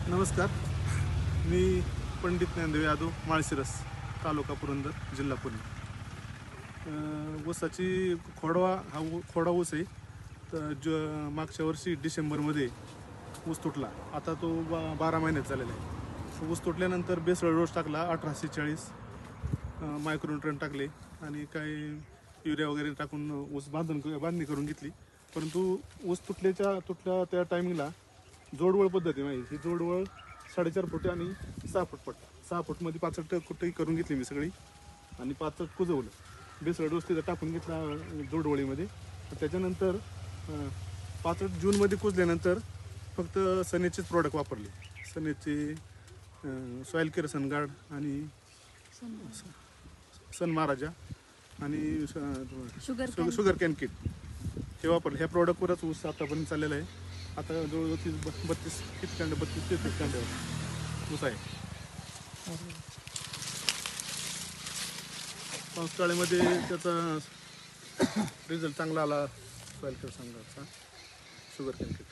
नमस्कार. मी पंडित ज्ञानदेव यादव, माळशिरस, तालुका पुरंदर, जिल्हा पुणे. ऊसाची खोडवा ऊस आहे. तर मागच्या वर्षी डिसेंबरमध्ये ऊस तुटला. आता तो 12 महिन्यात झालेला आहे. ऊस तुटल्यानंतर बेसळ डोस टाकला 1840, मायक्रोन्यूट्रन टाकले आणि काही युरिया वगैरे टाकून ऊस बांधणी करून घेतली. परंतु ऊस तुटल्या त्या टायमिंगला जोडवळ पद्धती माहिती, ही जोडवळ 4.5 फूट आणि 6 फूट 6 फूटमध्ये 65 कुठेही करून घेतली मी सगळी आणि 65 कुजवलं. बेसळ डोस तिथं टाकून घेतला जोडवळीमध्ये. त्याच्यानंतर 65 जूनमध्ये कुजल्यानंतर फक्त सनेचेच प्रॉडक्ट वापरले. सनेचे सॉईल केअर सनगार्ड आणि सन महाराजा आणि शुगर कॅन किट हे वापरले. ह्या प्रॉडक्टवरच ऊस आतापर्यंत चाललेला आहे. आता जवळजवळ 32 कांड्यावर ऊस आहे. पावसाळ्यामध्ये त्याचा रिझल्ट चांगला आला. सॉईल केअर सनगार्डचा, शुगर कॅन किट.